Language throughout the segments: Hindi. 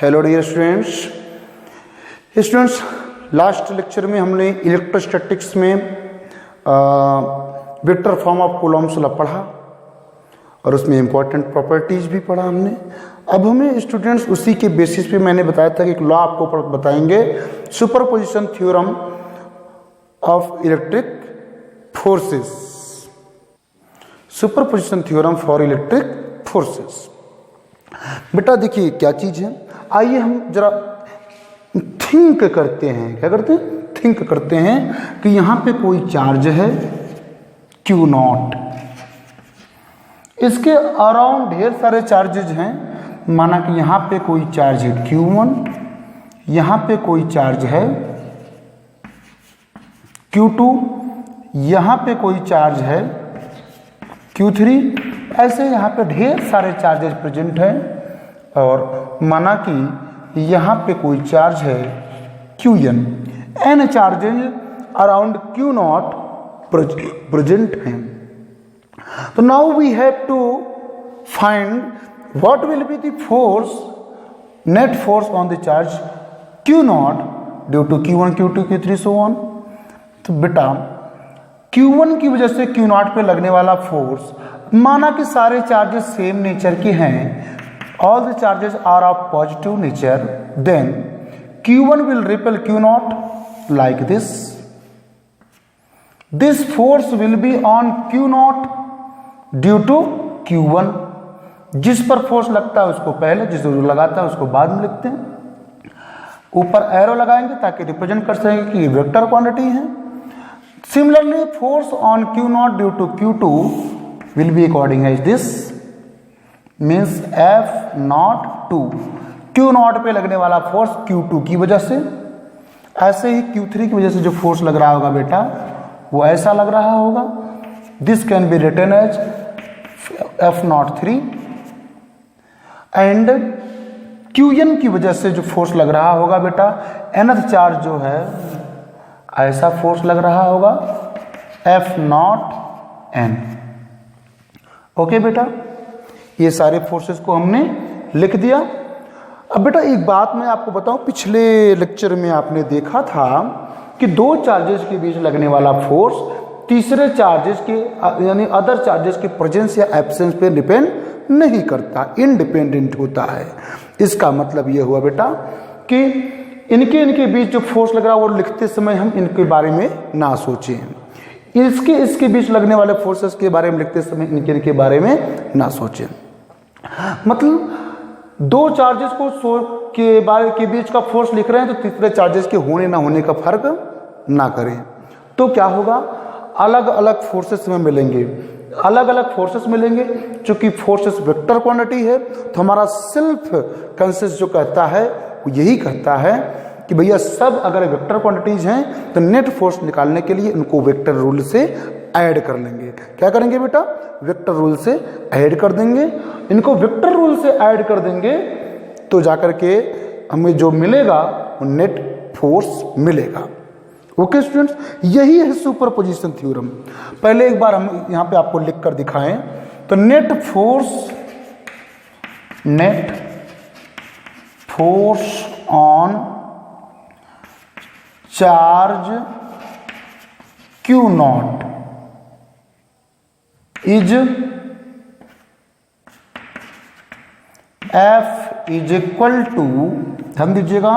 Hello dear students, last lecture में हमने इलेक्ट्रोस्टैटिक्स में vector form of Coulomb's law पढ़ा और उसमें इंपॉर्टेंट प्रॉपर्टीज भी पढ़ा हमने। अब हमें स्टूडेंट्स उसी के बेसिस पे मैंने बताया था कि एक लॉ आपको बताएंगे, superposition theorem of electric forces, superposition theorem for electric forces. बेटा देखिए क्या चीज है, आइए हम जरा थिंक करते हैं। क्या करते हैं? थिंक करते हैं कि यहां पे कोई चार्ज है Q0, इसके अराउंड ढेर सारे चार्जेज हैं। माना कि यहां पे कोई चार्ज है Q1, यहां पे कोई चार्ज है Q2, यहां पे कोई चार्ज है Q3, ऐसे यहाँ पे ढेर सारे चार्जेस प्रेजेंट हैं। और माना कि यहाँ पे कोई चार्ज है Qn, n charges around Q0 present हैं। तो now we have to find what will be the force, net force on the charge Q0 due to Q1, Q2, Q3 so on. तो बेटा Q1 की वजह से Q0 पे लगने वाला फोर्स, माना कि सारे चार्जेस सेम नेचर के हैं, all the charges are of positive nature, then Q1 will repel Q0 like this. This force will be on Q0 due to Q1। जिस पर फोर्स लगता है उसको पहले, जिस पर लगाता है उसको बाद में लिखते हैं। ऊपर एरो लगाएंगे ताकि रिप्रेजेंट कर सकेंगे कि वेक्टर क्वांटिटी है। Similarly, force on Q0 due to Q2 will be according as this, means F02 Q0 पे लगने वाला फोर्स Q2 की वजह से। ऐसे ही Q3 की वजह से जो फोर्स लग रहा होगा बेटा वो ऐसा लग रहा होगा। This can be written as F03 and Qn की वजह से जो फोर्स लग रहा होगा बेटा, nth चार्ज जो है ऐसा फोर्स लग रहा होगा F0n। ओके बेटा, ये सारे फोर्सेस को हमने लिख दिया। अब बेटा एक बात मैं आपको बताऊं, पिछले लेक्चर में आपने देखा था कि दो चार्जेस के बीच लगने वाला फोर्स तीसरे चार्जेस के यानी अदर चार्जेस के प्रेजेंस या एब्सेंस पे डिपेंड नहीं करता, इंडिपेंडेंट होता है। इसका मतलब ये हुआ बेटा कि इनके बीच जो फोर्स लग रहा है वो लिखते समय हम इनके बारे में ना सोचें, इसके बीच लगने वाले फोर्सेस के बारे में लिखते समय इनके बारे में ना सोचें। मतलब दो चार्जेस के बीच का फोर्स लिख रहे हैं तो तीसरे चार्जेस के होने ना होने का फर्क ना करें। तो क्या होगा, अलग अलग फोर्सेस में मिलेंगे, अलग अलग फोर्सेस मिलेंगे। चूंकि फोर्सेस वेक्टर क्वांटिटी है तो हमारा सेल्फ कंसेप्ट जो कहता है वो यही कहता है कि भैया सब अगर वेक्टर क्वांटिटीज हैं तो नेट फोर्स निकालने के लिए इनको वेक्टर रूल से ऐड कर लेंगे। क्या करेंगे बेटा? वेक्टर रूल से ऐड कर देंगे। इनको वेक्टर रूल से ऐड कर देंगे तो जाकर के हमें जो मिलेगा वो नेट फोर्स मिलेगा। ओके स्टूडेंट्स, यही है सुपरपोजिशन थ्योरम। पहले एक बार हम यहां पे आपको लिख कर दिखाएं तो net force on charge Q0 is F is equal to, ध्यान दीजिएगा,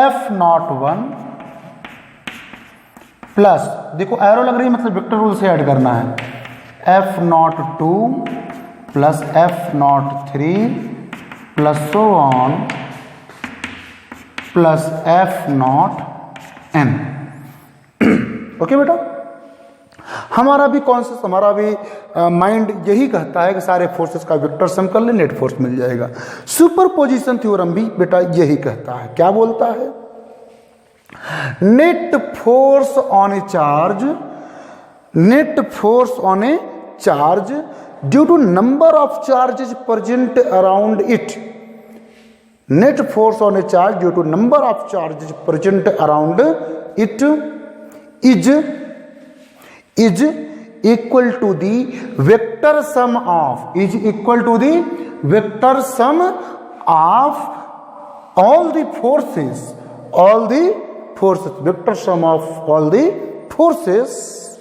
F01 प्लस, देखो एरो लग रही है मतलब वेक्टर रूल से ऐड करना है, F02 plus F03 plus so on plus F0n। Okay बेटा, हमारा भी कॉन्सेप्ट, हमारा भी माइंड यही कहता है कि सारे फोर्सेस का वेक्टर सम कर ले, नेट फोर्स मिल जाएगा। सुपरपोजिशन थ्योरम भी बेटा यही कहता है। क्या बोलता है? Net force on a charge due to number of charges present around it. Net force on a charge due to number of charges present around it is equal to the vector sum of all the forces, vector sum of all the forces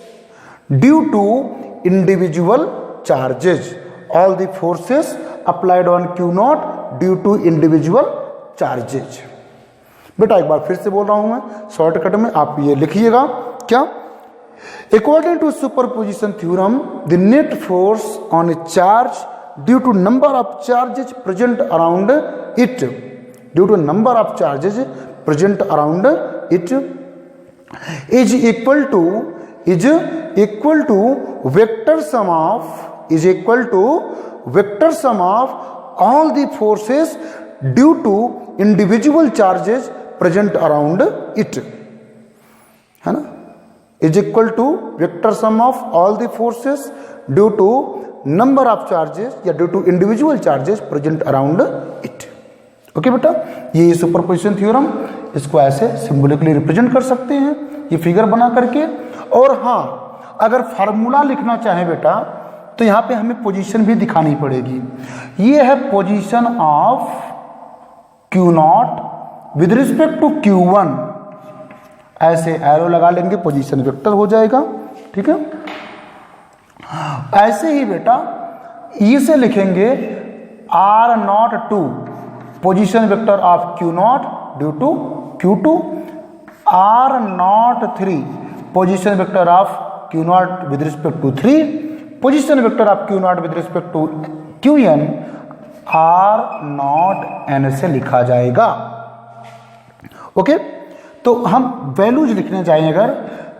due to individual charges, all the forces applied on Q naught due to individual charges। बेटा एक बार फिर से बोल रहा हूं मैं शॉर्टकट में, आप ये लिखिएगा क्या, according to superposition theorem the net force on a charge due to number of charges present around it, due to number of charges present around it is equal to vector sum of all the forces due to individual charges present around it, है ना, is equal to vector sum of all the forces due to number of charges या due to individual charges present around it। Okay बेटा, ये सुपरपोजिशन थ्योरम, इसको ऐसे सिंबॉलिकली रिप्रेजेंट कर सकते हैं ये फिगर बना करके। और हाँ, अगर फार्मूला लिखना चाहें बेटा तो यहाँ पे हमें पोजीशन भी दिखानी पड़ेगी। ये है position of Q naught with respect to Q1, ऐसे एरो लगा लेंगे, पोजीशन वेक्टर हो जाएगा। ठीक है, ऐसे ही बेटा इसे लिखेंगे R naught 2 position vector of Q naught due to Q2, R naught 3 position vector of Q naught with respect to 3, position vector of Q naught with respect to Qn R naught n से लिखा जाएगा। ओके, तो हम वैल्यूज लिखने जाएंगे अगर,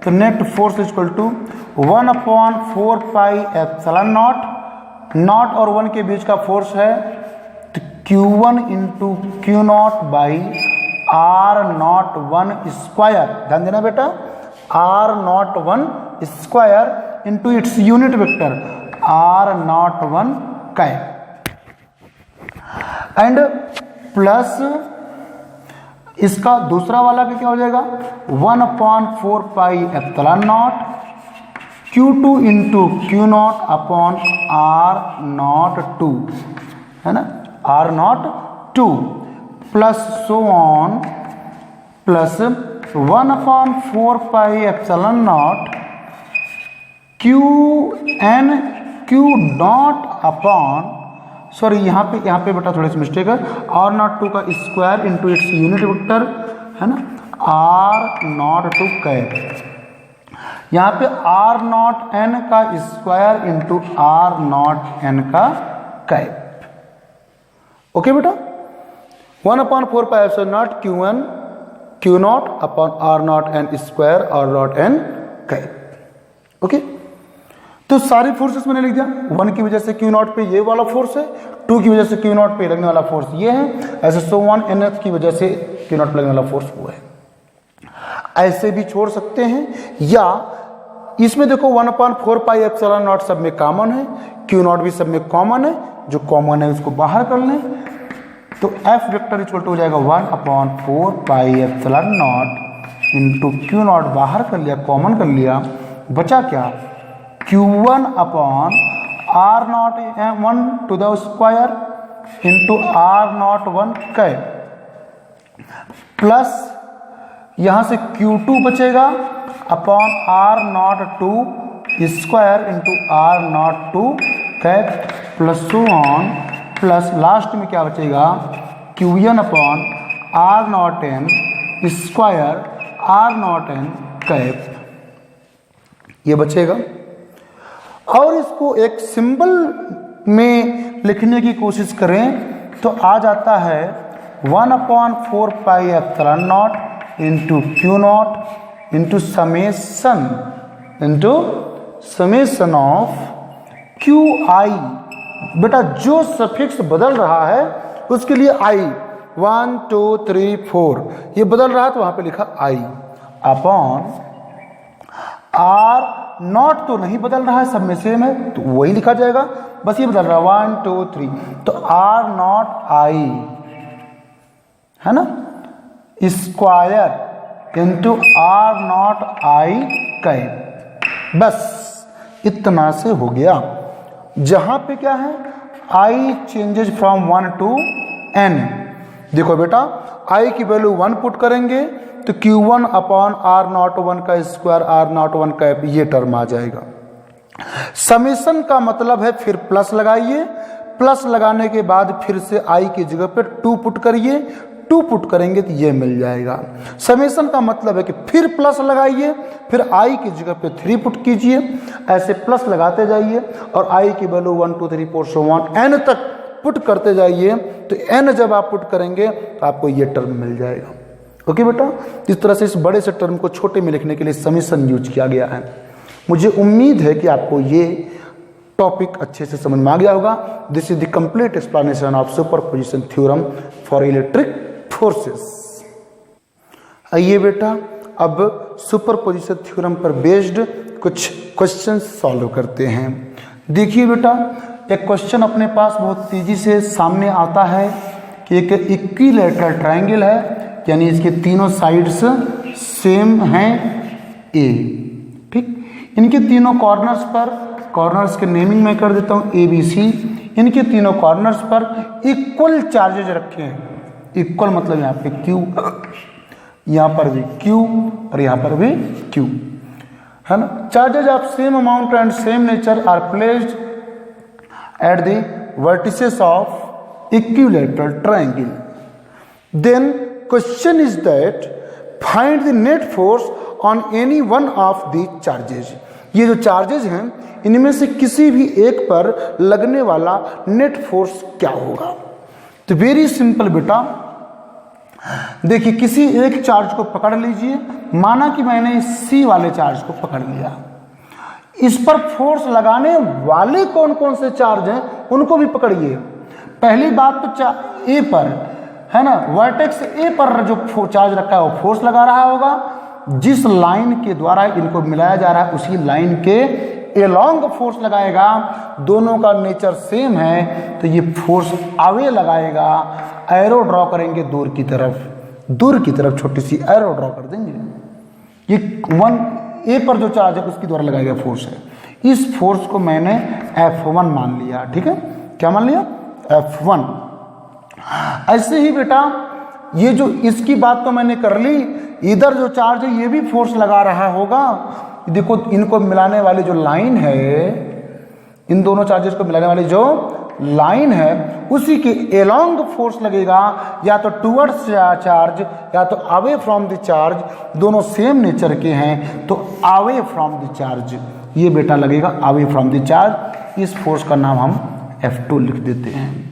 तो net force equal to 1/4 pi epsilon naught और 1 के बीच का फोर्स है, तो Q1 into Q naught by R naught 1 square, ध्यान देना बेटा, R naught 1 square into its unit vector R naught 1 cap, and plus इसका दूसरा वाला क्या हो जाएगा 1/4 pi epsilon naught Q2 into Q naught upon R naught 2, है ना, R naught 2 plus so on plus 1/4 pi epsilon naught Q naught upon, sorry यहाँ पे बेटा थोड़ा सा मिस्टेक है, R नॉट 2 का square into its unit vector, है ना, R नॉट 2 कैप, यहाँ पे R नॉट n का square into R naught n का कैप। ओके बेटा, 1/4 pi epsilon naught Q naught upon R naught n square R naught n cap. Okay, तो सारी फोर्सेस मैंने लिख दिया, 1 की वजह से Q नॉट पे ये वाला फोर्स है, 2 की वजह से Q नॉट पे लगने वाला फोर्स ये है, ऐसे सो 1 NF की वजह से Q नॉट पे लगने वाला फोर्स वो है। ऐसे भी छोड़ सकते हैं, या इसमें देखो 1/4 पाई एप्सिलॉन नॉट सब में कॉमन है, Q नॉट भी सब में कॉमन है, जो कॉमन है उसको बाहर कर लें, तो F वेक्टर इक्वल टू हो जाएगा 1/4 pi epsilon naught into Q naught बाहर कर लिया, कॉमन कर लिया, बचा क्या Q1 upon R naught 1 to the square into R naught 1 cap, plus यहां से Q2 बचेगा upon R naught 2 square into R naught 2 cap, plus so on, plus last में क्या बचेगा Qn upon R naught n square R naught n cap, ये बचेगा। और इसको एक सिंबल में लिखने की कोशिश करें तो आ जाता है 1/4 pi epsilon naught into Q not into summation of QI। बेटा जो सफिक्स बदल रहा है उसके लिए I 1 2 3 4 ये बदल रहा है, तो वहां पे लिखा I अपॉन R नॉट तो नहीं बदल रहा है, सब में सेम है, तो वही लिखा जाएगा, बस ये बदल रहा है 1 2 3, तो R नॉट I, है ना, square into R not I cap, बस इतना से हो गया। जहां पे क्या है I changes from 1 to n, देखो बेटा आई की वैल्यू 1 पुट करेंगे तो Q1 अपॉन R01 का स्क्वायर R01 का ये टर्म आ जाएगा। समेशन का मतलब है फिर प्लस लगाइए, प्लस लगाने के बाद फिर से आई की जगह पे 2 पुट करिए, 2 पुट करेंगे तो ये मिल जाएगा। समेशन का मतलब है कि फिर प्लस लगाइए, फिर आई की जगह पे 3 पुट कीजिए, ऐसे प्लस लगाते जाइए और आई की वैल्यू 1 2 3 4 so on n तक पुट करते जाइए। तो n जब आप पुट करेंगे तो आपको ये टर्म मिल जाएगा। ओके बेटा, इस तरह से इस बड़े से टर्म को छोटे में लिखने के लिए समेशन यूज किया गया है। मुझे उम्मीद है कि आपको ये टॉपिक अच्छे से समझ में आ गया होगा। This is the complete explanation of superposition theorem for electric forces. आइए बेटा अब सुपरपोजिशन थ्योरम पर बेस्ड कुछ क्वेश्चन सॉल्व करते हैं। देखिए बेटा, एक क्वेश्चन अपने पास बहुत तेजी से सामने आता है कि एक इक्विलैटरल ट्रायंगल है, यानी इसके तीनों साइड्स सेम हैं ए, ठीक। इनके तीनों कॉर्नर्स पर, कॉर्नर्स के नेमिंग मैं कर देता हूँ ABC, इनके तीनों कॉर्नर्स पर इक्वल चार्जेज रखे हैं। इक्वल मतलब यहाँ पे Q, यहाँ पर भी Q और यहाँ पर भी Q, है ना। Charges of same amount and same nature are placed at the vertices of equilateral triangle. Then question is that find the net force on any one of the charges. ये जो चार्जेज हैं इनमें से किसी भी एक पर लगने वाला नेट फोर्स क्या होगा। तो वेरी सिंपल बेटा, देखिए किसी एक चार्ज को पकड़ लीजिए, माना कि मैंने C वाले चार्ज को पकड़ लिया, इस पर फोर्स लगाने वाले कौन कौन से चार्ज हैं उनको भी पकड़िए। पहली बात तो A पर है ना, वर्टेक्स A पर जो चार्ज रखा है वो फोर्स लगा रहा होगा। जिस लाइन के द्वारा इनको मिलाया जा रहा है उसी लाइन के एलोंग फोर्स लगाएगा। दोनों का नेचर सेम है तो ये फोर्स अवे लगाएगा। एरो ड्रॉ करेंगे दूर की तरफ छोटी सी एरो ड्रॉ कर देंगे। ये 1A पर जो चार्ज है उसके द्वारा लगाया गया फोर्स है। इस फोर्स को मैंने F1 मान लिया, ठीक है। क्या मान लिया? F1। ऐसे ही बेटा ये जो इसकी बात तो मैंने कर ली, इधर जो चार्ज है ये भी फोर्स लगा रहा होगा। देखो इनको मिलाने वाली जो लाइन है, इन दोनों चार्जेस को मिलाने वाली जो लाइन है उसी के एलोंग फोर्स लगेगा, या तो टुवर्ड्स चार्ज या तो अवे फ्रॉम द चार्ज। दोनों सेम नेचर के हैं तो अवे फ्रॉम द चार्ज ये बेटा लगेगा, अवे फ्रॉम द चार्ज। इस फोर्स का नाम हम F2 लिख देते हैं।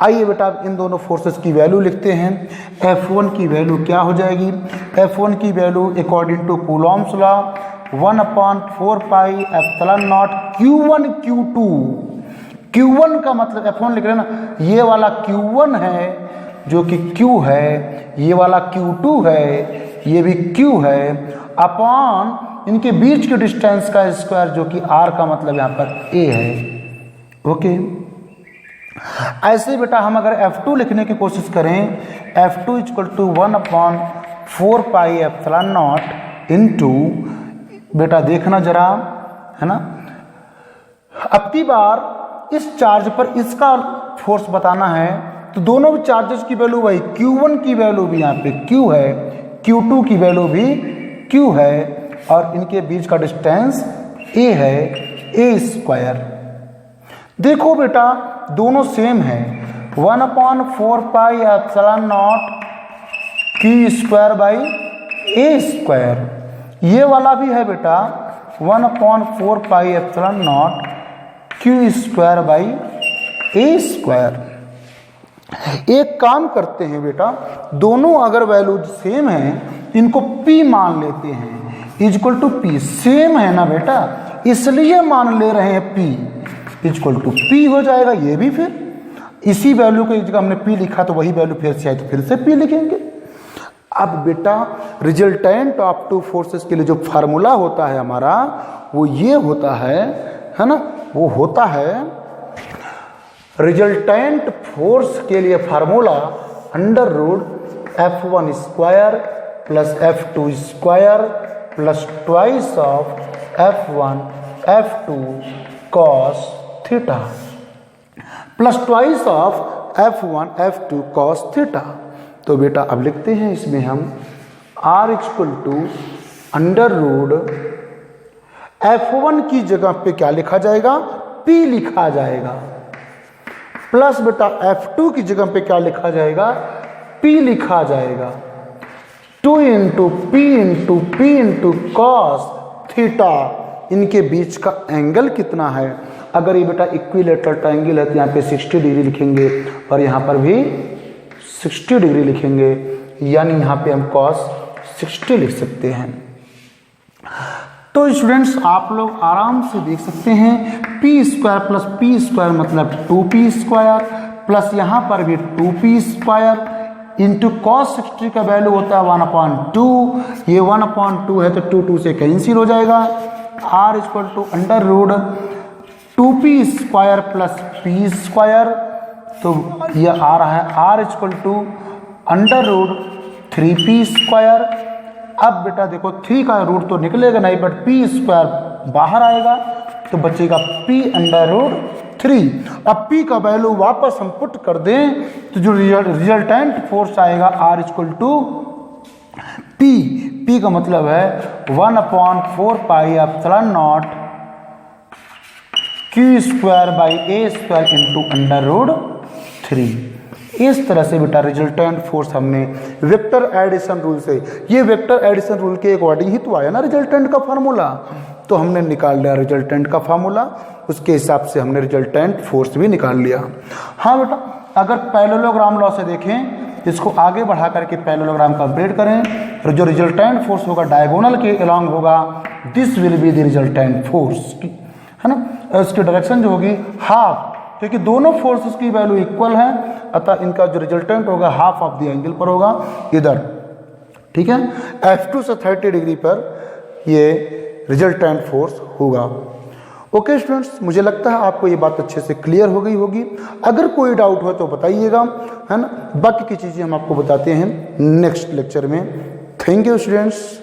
आइए बेटा इन दोनों फोर्सेस की वैल्यू लिखते हैं। F1 की वैल्यू क्या हो जाएगी? F1 की value according to Coulomb's law 1/4 pi epsilon naught Q1 Q2। Q1 का मतलब F1 लिख रहे हैं ना, ये वाला Q1 है जो कि Q है, ये वाला Q2 है, ये भी Q है, अपॉन इनके बीच के डिस्टेंस का स्क्वायर जो कि R का मतलब यहाँ पर A है। ओके, ऐसे बेटा हम अगर F2 लिखने की कोशिश करें, F2 equal to 1/4 pi epsilon naught into, बेटा देखना जरा, है ना, अब की बार इस चार्ज पर इसका फोर्स बताना है तो दोनों भी चार्जेस की वैल्यू वही, Q1 की वैल्यू भी यहाँ पे Q है, Q2 की वैल्यू भी Q है और इनके बीच का डिस्टेंस A है, A स्क्वायर। देखो बेटा दोनों सेम है, 1/4 pi epsilon naught Q square by A square. ये वाला भी है बेटा 1/4 pi epsilon naught Q square by A square. एक काम करते हैं बेटा, दोनों अगर वैल्यू सेम है इनको P मान लेते हैं, इक्वल टू P। सेम है ना बेटा, इसलिए मान ले रहे हैं P इक्वल टू P हो जाएगा। ये भी फिर इसी वैल्यू को जगह हमने P लिखा तो वही वैल्यू फिर से आई तो फिर से P लिखेंगे। अब बेटा रिजल्टेंट ऑफ टू फोर्सेस के लिए जो फार्मूला होता है हमारा वो ये होता है ना, वो होता है रिजल्टेंट फोर्स के लिए formula under root F1 square plus F2 square plus twice of F1 F2 cos theta plus twice of F1 F2 cos theta. तो बेटा अब लिखते हैं इसमें हम R equal to under root F1 की जगह पे क्या लिखा जाएगा, P लिखा जाएगा, प्लस बेटा F2 की जगह पे क्या लिखा जाएगा, P लिखा जाएगा, 2 into P into cos theta. इनके बीच का एंगल कितना है, अगर ये बेटा इक्विलेटरल ट्रायंगल है तो यहाँ पे 60 डिग्री लिखेंगे और यहाँ पर भी 60 डिग्री लिखेंगे, यानी यहाँ पे हम cos 60 लिख सकते हैं। तो स्टूडेंट्स आप लोग आराम से देख सकते हैं P square plus P square मतलब 2p स्क्वायर प्लस यहाँ पर भी 2p स्क्वायर इंटू कॉस 60 का वैल्यू होता है 1/2, ये 1/2 है तो 2 से कैंसिल हो जाएगा। r equal to under root 2p square plus p square, तो ये आ रहा है r equal to under root 3p square. अब बेटा देखो 3 का रूट तो निकलेगा नहीं बट p स्क्वायर बाहर आएगा तो बचेगा p अंडर रूट 3। अब p का वैल्यू वापस हम पुट कर दें तो जो रिजल्टेंट फोर्स आएगा r इक्वल टू p का मतलब है 1/4 pi epsilon naught q square by a square into under root 3। इस तरह से बेटा रिजल्टेंट फोर्स हमने वेक्टर एडिशन रूल से, ये वेक्टर एडिशन रूल के अकॉर्डिंग ही तो आया ना रिजल्टेंट का फार्मूला, तो हमने निकाल लिया रिजल्टेंट का फार्मूला, उसके हिसाब से हमने रिजल्टेंट फोर्स भी निकाल लिया। हाँ बेटा अगर पैरेललोग्राम लॉ से देखें, इसको आगे बढ़ा करके पैरेललोग्राम कंप्लीट करें, और जो रिजल्टेंट फोर्स होगा डायगोनल के अलोंग होगा, this will be the resultant force, है ना। इसकी डायरेक्शन जो होगी हाफ, क्योंकि दोनों फोर्सेस की वैल्यू इक्वल है, अतः इनका जो रिजल्टेंट होगा हाफ ऑफ द एंगल पर होगा इधर, ठीक है। F2 से 30 डिग्री पर ये रिजल्टेंट फोर्स होगा। ओके स्टूडेंट्स, मुझे लगता है आपको ये बात अच्छे से क्लियर हो गई होगी। अगर कोई डाउट हो तो बताइएगा, है ना। बाकी की चीज़ें हम आपको बताते हैं नेक्स्ट लेक्चर में। Thank you students.